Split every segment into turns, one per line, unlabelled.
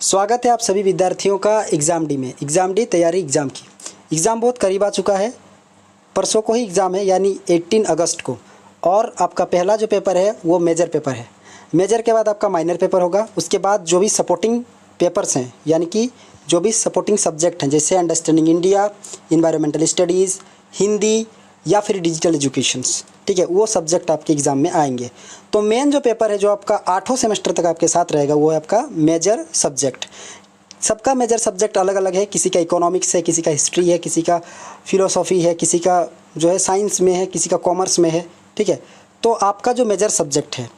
स्वागत है आप सभी विद्यार्थियों का एग्ज़ाम डी में। एग्ज़ाम डी तैयारी एग्ज़ाम की। एग्ज़ाम बहुत करीब आ चुका है। परसों को ही एग्ज़ाम है यानी 18 अगस्त को। और आपका पहला जो पेपर है वो मेजर पेपर है। मेजर के बाद आपका माइनर पेपर होगा। उसके बाद जो भी सपोर्टिंग पेपर्स हैं यानी कि जो भी सपोर्टिंग सब्जेक्ट हैं जैसे understanding India, environmental studies, Hindi या फिर डिजिटल एजुकेशंस, ठीक है, वो सब्जेक्ट आपके एग्ज़ाम में आएंगे। तो मेन जो पेपर है जो आपका 8 सेमेस्टर तक आपके साथ रहेगा वो है आपका मेजर सब्जेक्ट। सबका मेजर सब्जेक्ट अलग अलग है। किसी का इकोनॉमिक्स है, किसी का हिस्ट्री है, किसी का फिलोसॉफी है, किसी का जो है साइंस में है, किसी का कॉमर्स में है, ठीक है। तो आपका जो मेजर सब्जेक्ट है,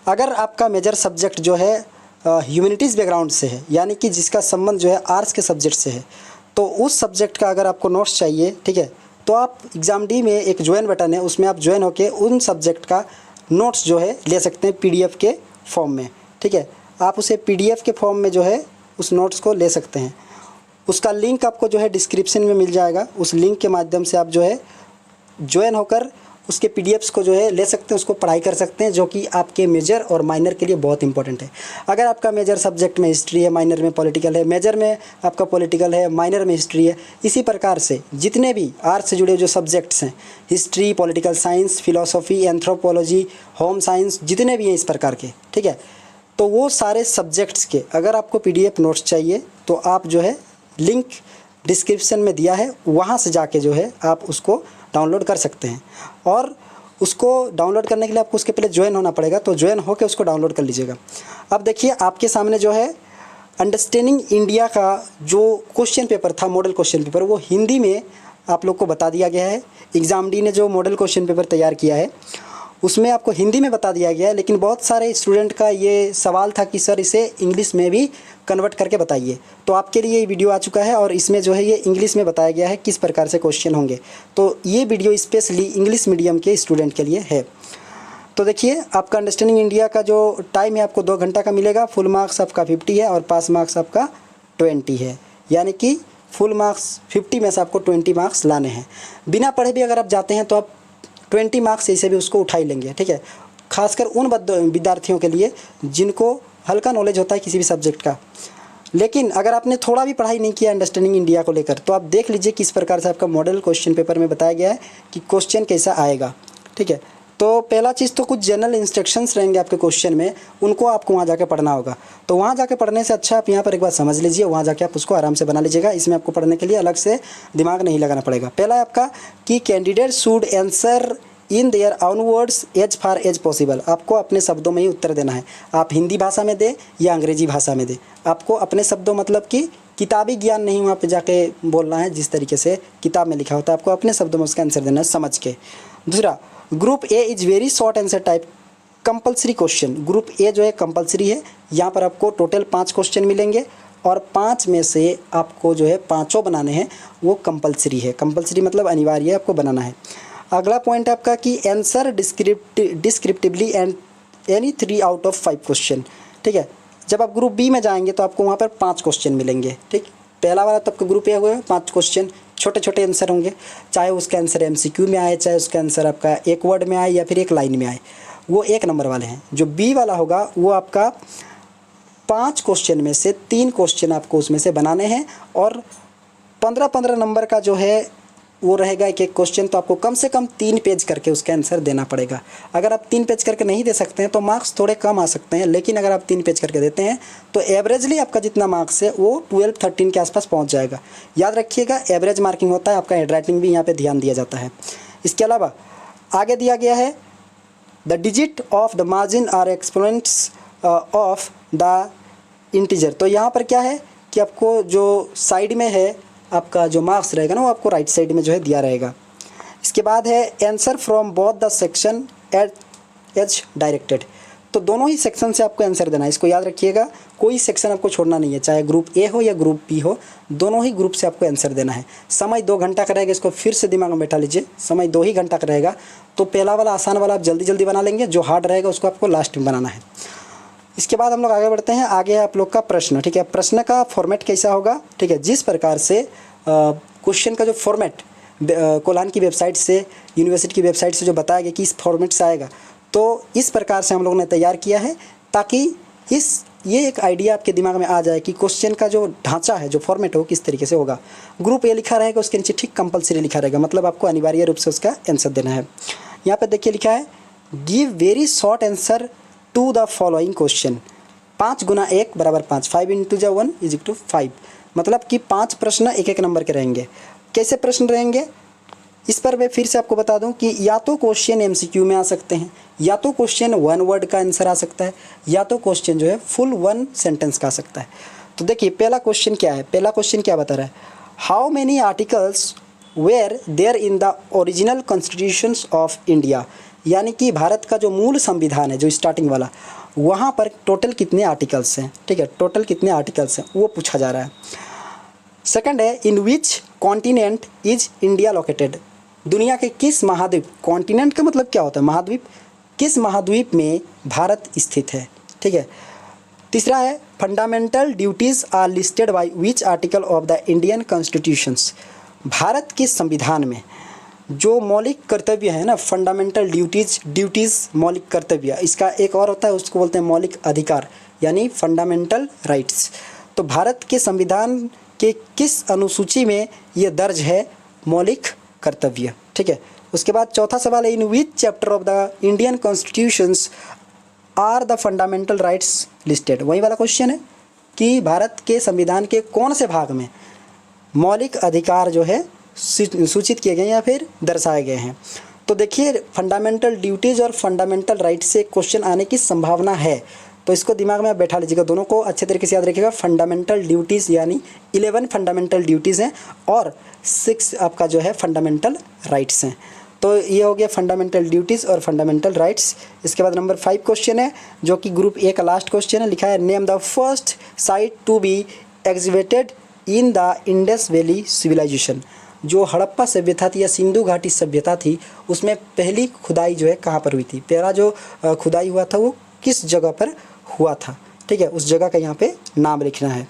अगर आपका मेजर सब्जेक्ट जो है ह्यूमैनिटीज़ बैकग्राउंड से है यानी कि जिसका संबंध जो है आर्ट्स के सब्जेक्ट से है, तो उस सब्जेक्ट का अगर आपको नोट्स चाहिए, ठीक है, तो आप एग्ज़ाम डी में एक ज्वाइन बटन है, उसमें आप ज्वाइन होकर उन सब्जेक्ट का नोट्स जो है ले सकते हैं पीडीएफ के फॉर्म में, ठीक है। आप उसे पीडीएफ के फॉर्म में जो है उस नोट्स को ले सकते हैं। उसका लिंक आपको जो है डिस्क्रिप्शन में मिल जाएगा। उस लिंक के माध्यम से आप जो है ज्वाइन होकर उसके पीडीएफ्स को जो है ले सकते हैं, उसको पढ़ाई कर सकते हैं, जो कि आपके मेजर और माइनर के लिए बहुत इंपॉर्टेंट है। अगर आपका मेजर सब्जेक्ट में हिस्ट्री है, माइनर में पॉलिटिकल है, मेजर में आपका पॉलिटिकल है, माइनर में हिस्ट्री है, इसी प्रकार से जितने भी आर्ट्स से जुड़े जो सब्जेक्ट्स हैं, history, political science, philosophy, anthropology, home science, जितने भी हैं इस प्रकार के, ठीक है, तो वो सारे सब्जेक्ट्स के अगर आपको पीडीएफ नोट्स चाहिए तो आप जो है लिंक डिस्क्रिप्शन में दिया है, वहाँ से जाके जो है आप उसको डाउनलोड कर सकते हैं। और उसको डाउनलोड करने के लिए आपको उसके पहले ज्वाइन होना पड़ेगा, तो ज्वाइन होकर उसको डाउनलोड कर लीजिएगा। अब देखिए आपके सामने जो है अंडरस्टैंडिंग इंडिया का जो क्वेश्चन पेपर था, मॉडल क्वेश्चन पेपर, वो हिंदी में आप लोग को बता दिया गया है। एग्ज़ाम डी ने जो मॉडल क्वेश्चन पेपर तैयार किया है उसमें आपको हिंदी में बता दिया गया है, लेकिन बहुत सारे स्टूडेंट का ये सवाल था कि सर इसे इंग्लिश में भी कन्वर्ट करके बताइए। तो आपके लिए ये वीडियो आ चुका है और इसमें जो है ये इंग्लिश में बताया गया है किस प्रकार से क्वेश्चन होंगे। तो ये वीडियो स्पेशली इंग्लिश मीडियम के स्टूडेंट के लिए है। तो देखिए आपका अंडरस्टैंडिंग इंडिया का जो टाइम है आपको 2 घंटा का मिलेगा। फुल मार्क्स आपका 50 है और पास मार्क्स आपका 20 है, यानी कि फुल मार्क्स 50 में से आपको 20 मार्क्स लाने हैं। बिना पढ़े भी अगर आप जाते हैं तो आप 20 मार्क्स से भी उसको उठा ही लेंगे, ठीक है। खासकर उन विद्यार्थियों के लिए जिनको हल्का नॉलेज होता है किसी भी सब्जेक्ट का। लेकिन अगर आपने थोड़ा भी पढ़ाई नहीं किया अंडरस्टैंडिंग इंडिया को लेकर, तो आप देख लीजिए किस प्रकार से आपका मॉडल क्वेश्चन पेपर में बताया गया है कि क्वेश्चन कैसा आएगा, ठीक है। तो पहला चीज़ तो कुछ जनरल इंस्ट्रक्शंस रहेंगे आपके क्वेश्चन में, उनको आपको वहाँ जाके पढ़ना होगा। तो वहाँ जाके पढ़ने से अच्छा आप यहाँ पर एक बार समझ लीजिए, वहाँ जाके आप उसको आराम से बना लीजिएगा। इसमें आपको पढ़ने के लिए अलग से दिमाग नहीं लगाना पड़ेगा। पहला है आपका कि candidate should answer in their own words as far as possible. आपको अपने शब्दों में ही उत्तर देना है। आप हिंदी भाषा में दें या अंग्रेजी भाषा में दें, आपको अपने शब्दों मतलब कि किताबी ज्ञान नहीं वहाँ पे जाके बोलना है जिस तरीके से किताब में लिखा होता है, आपको अपने शब्दों में उसका आंसर देना है समझ के। दूसरा, group A is very short answer type compulsory question. Group A जो है कंपलसरी है। यहाँ पर आपको टोटल 5 क्वेश्चन मिलेंगे और 5 में से आपको जो है 5 बनाने हैं, वो कंपलसरी है। कंपलसरी मतलब अनिवार्य है, आपको बनाना है। अगला पॉइंट आपका कि answer descriptively and any 3 out of 5 question, ठीक है। जब आप ग्रुप बी में जाएंगे तो आपको वहाँ पर 5 क्वेश्चन मिलेंगे, ठीक। पहला वाला तब ग्रुप ए हुए 5 क्वेश्चन, छोटे छोटे आंसर होंगे, चाहे उसका आंसर एमसीक्यू में आए, चाहे उसका आंसर आपका एक वर्ड में आए या फिर एक लाइन में आए, वो 1 नंबर वाले हैं। जो बी वाला होगा वो आपका 5 क्वेश्चन में से 3 क्वेश्चन आपको उसमें से बनाने हैं और 15-15 नंबर का जो है वो रहेगा एक एक क्वेश्चन। तो आपको कम से कम 3 पेज करके उसका आंसर देना पड़ेगा। अगर आप 3 पेज करके नहीं दे सकते हैं तो मार्क्स थोड़े कम आ सकते हैं, लेकिन अगर आप 3 पेज करके देते हैं तो एवरेजली आपका जितना मार्क्स है वो 12-13 के आसपास पहुंच जाएगा। याद रखिएगा एवरेज मार्किंग होता है, आपका हैंड राइटिंग भी यहाँ पर ध्यान दिया जाता है। इसके अलावा आगे दिया गया है the digit of the margin are exponents of the integer. तो यहाँ पर क्या है कि आपको जो साइड में है आपका जो मार्क्स रहेगा ना वो आपको राइट साइड में जो है दिया रहेगा। इसके बाद है answer from both the section as directed. तो दोनों ही सेक्शन से आपको आंसर देना है, इसको याद रखिएगा। कोई सेक्शन आपको छोड़ना नहीं है, चाहे ग्रुप ए हो या ग्रुप बी हो, दोनों ही ग्रुप से आपको आंसर देना है। समय 2 घंटा का रहेगा, इसको फिर से दिमाग में बैठा लीजिए, समय 2 ही घंटा का रहेगा। तो पहला वाला आसान वाला आप जल्दी जल्दी बना लेंगे, जो हार्ड रहेगा उसको आपको लास्ट में बनाना है। इसके बाद हम लोग आगे बढ़ते हैं। आगे है आप लोग का प्रश्न, ठीक है। प्रश्न का फॉर्मेट कैसा होगा, ठीक है। जिस प्रकार से क्वेश्चन का जो फॉर्मेट कोलान की वेबसाइट से, यूनिवर्सिटी की वेबसाइट से जो बताया गया कि इस फॉर्मेट से आएगा, तो इस प्रकार से हम लोगों ने तैयार किया है ताकि इस ये एक आइडिया आपके दिमाग में आ जाए कि क्वेश्चन का जो ढांचा है, जो फॉर्मेट हो, किस तरीके से होगा। ग्रुप ए लिखा रहेगा, उसके नीचे ठीक कंपलसरी लिखा रहेगा, मतलब आपको अनिवार्य रूप से उसका आंसर देना है। यहाँ पे देखिए लिखा है give very short answer to the following question. 5 गुना 1 बराबर 5, 5 इंटू 1 इज इक्वल टू 5, मतलब कि 5 प्रश्न एक एक नंबर के रहेंगे। कैसे प्रश्न रहेंगे इस पर मैं फिर से आपको बता दूं कि या तो क्वेश्चन एमसीक्यू में आ सकते हैं, या तो क्वेश्चन 1 वर्ड का आंसर आ सकता है, या तो क्वेश्चन जो है फुल 1 सेंटेंस का आ सकता है। तो देखिए पहला क्वेश्चन क्या है, पहला क्वेश्चन क्या बता रहा है, how many articles were there in the original constitutions of India, यानी कि भारत का जो मूल संविधान है, जो स्टार्टिंग वाला, वहाँ पर टोटल कितने आर्टिकल्स हैं। ठीक है, टोटल कितने आर्टिकल्स हैं वो पूछा जा रहा है। सेकंड है in which continent is India located, दुनिया के किस महाद्वीप, कॉन्टिनेंट का मतलब क्या होता है महाद्वीप, किस महाद्वीप में भारत स्थित है। ठीक है। तीसरा है fundamental duties are listed by which article of the Indian constitutions, Bharat के संविधान में जो मौलिक कर्तव्य है ना, फंडामेंटल ड्यूटीज़ मौलिक कर्तव्य, इसका एक और होता है उसको बोलते हैं मौलिक अधिकार यानी फंडामेंटल राइट्स। तो भारत के संविधान के किस अनुसूची में ये दर्ज है मौलिक कर्तव्य। ठीक है। उसके बाद चौथा सवाल है in which chapter of the Indian constitutions are the fundamental rights listed, वही वाला क्वेश्चन है कि भारत के संविधान के कौन से भाग में मौलिक अधिकार जो है सूचित किए गए या फिर दर्शाए गए हैं। तो देखिए फंडामेंटल ड्यूटीज़ और फंडामेंटल राइट्स से क्वेश्चन आने की संभावना है, तो इसको दिमाग में आप बैठा लीजिएगा, दोनों को अच्छे तरीके से याद रखिएगा। फंडामेंटल ड्यूटीज़ यानी 11 फंडामेंटल ड्यूटीज़ हैं और 6 आपका जो है फंडामेंटल राइट्स हैं। तो ये हो गया फंडामेंटल ड्यूटीज़ और फंडामेंटल राइट्स। इसके बाद नंबर 5 क्वेश्चन है जो कि ग्रुप ए का लास्ट क्वेश्चन है, लिखा है name the first site to be exhibited in the Indus valley civilization, जो हड़प्पा सभ्यता थी या सिंधु घाटी सभ्यता थी उसमें पहली खुदाई जो है कहाँ पर हुई थी, पहला जो खुदाई हुआ था वो किस जगह पर हुआ था। ठीक है, उस जगह का यहाँ पे नाम लिखना है।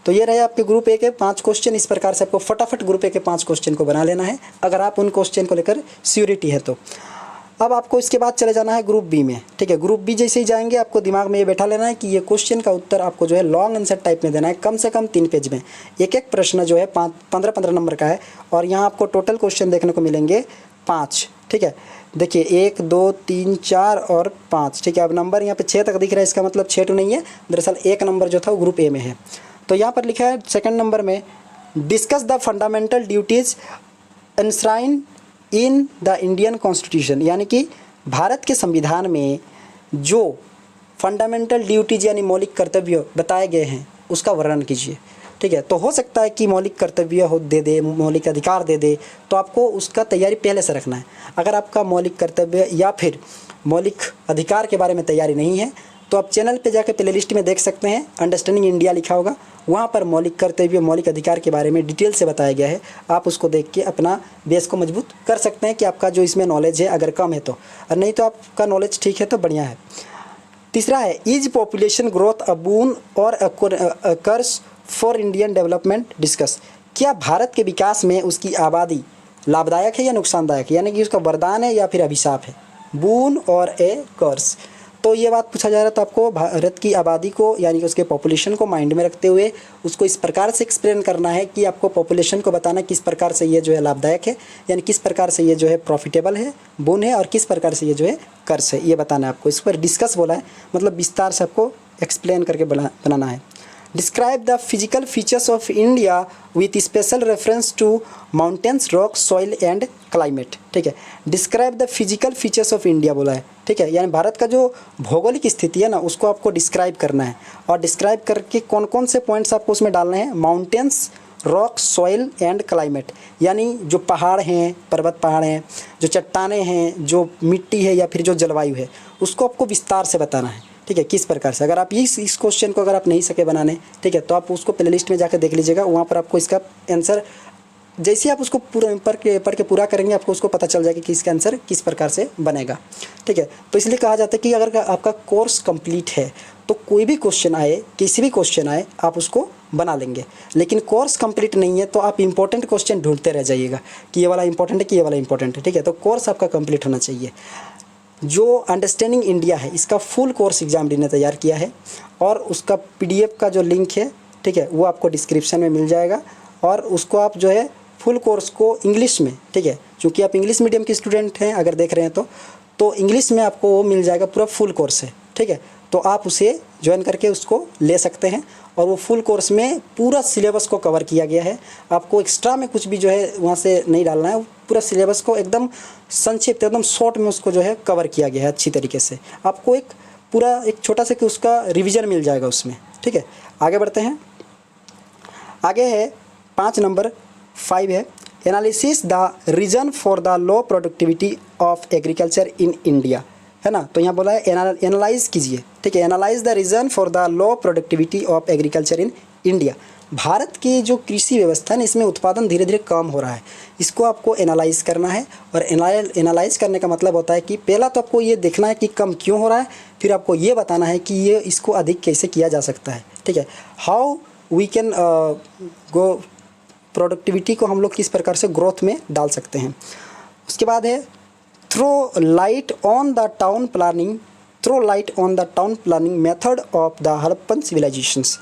तो ये रहे आपके ग्रुप ए के 5 क्वेश्चन। इस प्रकार से आपको फटाफट ग्रुप ए के 5 क्वेश्चन को बना लेना है अगर आप उन क्वेश्चन को लेकर श्योरिटी है तो। अब आपको इसके बाद चले जाना है ग्रुप बी में। ठीक है, ग्रुप बी जैसे ही जाएंगे आपको दिमाग में ये बैठा लेना है कि ये क्वेश्चन का उत्तर आपको जो है लॉन्ग आंसर टाइप में देना है, कम से कम 3 पेज में। एक एक प्रश्न जो है 15-15 नंबर का है और यहाँ आपको टोटल क्वेश्चन देखने को मिलेंगे 5। ठीक है, देखिए 1 2 3 4 और 5। ठीक है, अब नंबर यहाँ पे 6 तक दिख रहा है, इसका मतलब 6 तो नहीं है, दरअसल 1 नंबर जो था वो ग्रुप ए में है। तो यहाँ पर लिखा है सेकंड नंबर में discuss the fundamental duties enshrine in the Indian constitution, यानी कि भारत के संविधान में जो फंडामेंटल ड्यूटीज़ यानी मौलिक कर्तव्य बताए गए हैं उसका वर्णन कीजिए। ठीक है, तो हो सकता है कि मौलिक कर्तव्य हो दे दे, मौलिक अधिकार दे दे, तो आपको उसका तैयारी पहले से रखना है। अगर आपका मौलिक कर्तव्य या फिर मौलिक अधिकार के बारे में तैयारी नहीं है तो आप चैनल पे जाकर प्ले लिस्ट में देख सकते हैं, अंडरस्टैंडिंग इंडिया लिखा होगा, वहाँ पर मौलिक कर्तव्य मौलिक अधिकार के बारे में डिटेल से बताया गया है। आप उसको देख के अपना बेस को मजबूत कर सकते हैं कि आपका जो इसमें नॉलेज है अगर कम है तो, और नहीं तो आपका नॉलेज ठीक है तो बढ़िया है। तीसरा है इज पॉपुलेशन ग्रोथ अ बून और अ कर्स फॉर इंडियन डेवलपमेंट डिस्कस, क्या भारत के विकास में उसकी आबादी लाभदायक है या नुकसानदायक है, यानी कि उसका वरदान है या फिर अभिशाप है, बून और ए कर्स। तो ये बात पूछा जा रहा है, तो आपको भारत की आबादी को यानी कि उसके पॉपुलेशन को माइंड में रखते हुए उसको इस प्रकार से एक्सप्लेन करना है कि आपको पॉपुलेशन को बताना किस प्रकार से ये जो है लाभदायक है, यानी किस प्रकार से ये जो है प्रॉफिटेबल है, बोन है, और किस प्रकार से ये जो है कर्ज है, ये बताना है आपको। इस पर डिस्कस बोला है, मतलब विस्तार से आपको एक्सप्लेन करके बनाना है। Describe the physical features of India with special reference to mountains, rock, soil and climate. ठीक है, describe the physical features of India बोला है। ठीक है, यानी भारत का जो भौगोलिक स्थिति है ना उसको आपको डिस्क्राइब करना है, और डिस्क्राइब करके कौन कौन से पॉइंट्स आपको उसमें डालने हैं, mountains, rock, soil and climate, यानी जो पहाड़ हैं, पर्वत पहाड़ हैं, जो चट्टानें हैं, जो मिट्टी है या फिर जो जलवायु है, उसको आपको विस्तार से बताना है। ठीक है, किस प्रकार से, अगर आप इस क्वेश्चन को अगर आप नहीं सके बनाने, ठीक है, तो आप उसको प्ले लिस्ट में जाकर देख लीजिएगा, वहाँ पर आपको इसका आंसर जैसे आप उसको पूरा पढ़ के पूरा करेंगे आपको उसको पता चल जाएगा कि इसका आंसर किस प्रकार से बनेगा। ठीक है, तो इसलिए कहा जाता है कि अगर आपका कोर्स कंप्लीट है तो कोई भी क्वेश्चन आए, किसी भी क्वेश्चन आए, आप उसको बना लेंगे। लेकिन कोर्स कंप्लीट नहीं है तो आप इंपॉर्टेंट क्वेश्चन ढूंढते रह जाइएगा कि ये वाला इंपॉर्टेंट है कि ये वाला इंपॉर्टेंट है। ठीक है, तो कोर्स आपका कंप्लीट होना चाहिए। जो अंडरस्टैंडिंग इंडिया है इसका फुल कोर्स एग्ज़ाम डी ने तैयार किया है और उसका PDF का जो लिंक है, ठीक है, वो आपको डिस्क्रिप्शन में मिल जाएगा। और उसको आप जो है फुल कोर्स को इंग्लिश में, ठीक है, क्योंकि आप इंग्लिश मीडियम के स्टूडेंट हैं अगर देख रहे हैं तो इंग्लिश में आपको वो मिल जाएगा, पूरा फुल कोर्स है, ठीक है। तो आप उसे ज्वाइन करके उसको ले सकते हैं और वो फुल कोर्स में पूरा सिलेबस को कवर किया गया है। आपको एक्स्ट्रा में कुछ भी जो है वहाँ से नहीं डालना है, पूरा सिलेबस को एकदम संक्षिप्त, एकदम शॉर्ट में उसको जो है कवर किया गया है अच्छी तरीके से। आपको एक पूरा एक छोटा सा कि उसका रिवीजन मिल जाएगा उसमें, ठीक है। आगे बढ़ते हैं। आगे है 5 नंबर 5 है analysis the reason for the low productivity of agriculture in India, है ना। तो यहाँ बोला है एनालाइज कीजिए, ठीक है, analyse the reason for the low productivity of agriculture in India. Bharat की जो कृषि व्यवस्था है इसमें उत्पादन धीरे धीरे कम हो रहा है, इसको आपको एनालाइज करना है। और एनालाइज करने का मतलब होता है कि पहला तो आपको ये देखना है कि कम क्यों हो रहा है, फिर आपको ये बताना है कि ये इसको अधिक कैसे किया जा सकता है, ठीक है। How we can go, productivity को हम लोग किस प्रकार से ग्रोथ में डाल सकते हैं। उसके बाद है throw light on the town planning method of the Harappan civilizations.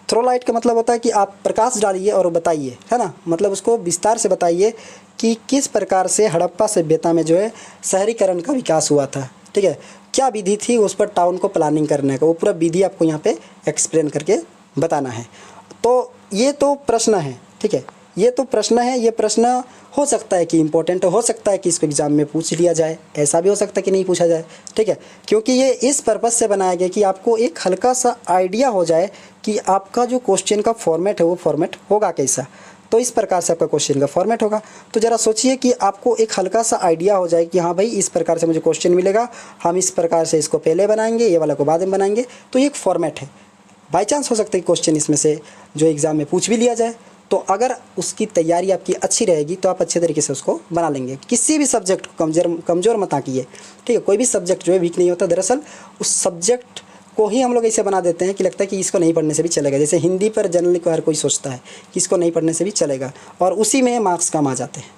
Throw light का मतलब होता है कि आप प्रकाश डालिए और बताइए, है ना, मतलब उसको विस्तार से बताइए कि किस प्रकार से हड़प्पा सभ्यता में जो है शहरीकरण का विकास हुआ था, ठीक है, क्या विधि थी उस पर टाउन को प्लानिंग करने का, वो पूरा विधि आपको यहाँ पे एक्सप्लेन करके बताना है। तो ये तो प्रश्न है, ठीक है, ये तो प्रश्न है। ये प्रश्न हो सकता है कि इम्पोर्टेंट हो सकता है कि इसको एग्ज़ाम में पूछ लिया जाए, ऐसा भी हो सकता है कि नहीं पूछा जाए, ठीक है, क्योंकि ये इस पर्पज़ से बनाया गया कि आपको एक हल्का सा आइडिया हो जाए कि आपका जो क्वेश्चन का फॉर्मेट है वो फॉर्मेट होगा कैसा। तो इस प्रकार से आपका क्वेश्चन का फॉर्मेट होगा। तो ज़रा सोचिए कि आपको एक हल्का सा आइडिया हो जाए कि हाँ भाई इस प्रकार से मुझे क्वेश्चन मिलेगा, हम इस प्रकार से इसको पहले बनाएंगे, ये वाला को बाद में बनाएंगे। तो ये एक फॉर्मेट है। बाई चांस हो सकता है कि क्वेश्चन इसमें से जो एग्ज़ाम में पूछ भी लिया जाए, तो अगर उसकी तैयारी आपकी अच्छी रहेगी तो आप अच्छे तरीके से उसको बना लेंगे। किसी भी सब्जेक्ट को कमज़ोर मत आंकिए, ठीक है। कोई भी सब्जेक्ट जो है वीक नहीं होता, दरअसल उस सब्जेक्ट को ही हम लोग ऐसे बना देते हैं कि लगता है कि इसको नहीं पढ़ने से भी चलेगा। जैसे हिंदी पर जनरली हर कोई सोचता है कि इसको नहीं पढ़ने से भी चलेगा, और उसी में मार्क्स कम आ जाते हैं।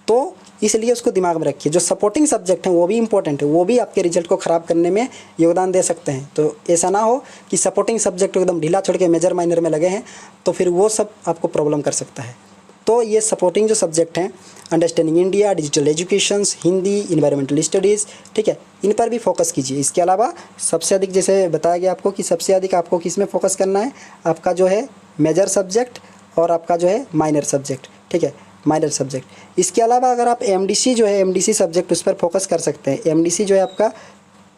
तो इसलिए उसको दिमाग में रखिए। जो सपोर्टिंग सब्जेक्ट हैं वो भी इंपॉर्टेंट है, वो भी आपके रिजल्ट को ख़राब करने में योगदान दे सकते हैं। तो ऐसा ना हो कि सपोर्टिंग सब्जेक्ट एकदम ढीला छोड़ के मेजर माइनर में लगे हैं, तो फिर वो सब आपको प्रॉब्लम कर सकता है। तो ये सपोर्टिंग जो सब्जेक्ट हैं, understanding India, digital educations, Hindi, environmental studies, ठीक है, इन पर भी फोकस कीजिए। इसके अलावा सबसे अधिक जैसे बताया गया आपको कि सबसे अधिक आपको किस में फोकस करना है, आपका जो है मेजर सब्जेक्ट और आपका जो है माइनर सब्जेक्ट, ठीक है, माइनर सब्जेक्ट। इसके अलावा अगर आप MDC जो है MDC सब्जेक्ट उस पर फोकस कर सकते हैं। MDC जो है आपका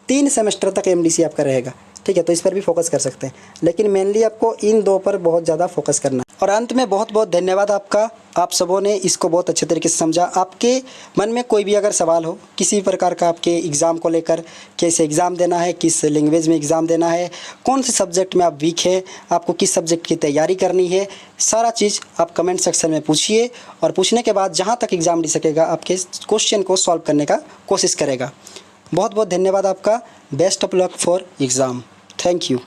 3 सेमेस्टर तक MDC आपका रहेगा, ठीक है, तो इस पर भी फोकस कर सकते हैं। लेकिन मेनली आपको इन 2 पर बहुत ज़्यादा फोकस करना है। और अंत में बहुत बहुत धन्यवाद आपका, आप सबों ने इसको बहुत अच्छे तरीके से समझा। आपके मन में कोई भी अगर सवाल हो किसी भी प्रकार का आपके एग्ज़ाम को लेकर, कैसे एग्ज़ाम देना है, किस लैंग्वेज में एग्ज़ाम देना है, कौन से सब्जेक्ट में आप वीक हैं, आपको किस सब्जेक्ट की तैयारी करनी है, सारा चीज़ आप कमेंट सेक्शन में पूछिए। और पूछने के बाद जहाँ तक एग्ज़ाम दे सकेगा आपके क्वेश्चन को सॉल्व करने का कोशिश करेगा। बहुत बहुत धन्यवाद आपका। Best of luck for exam. Thank you.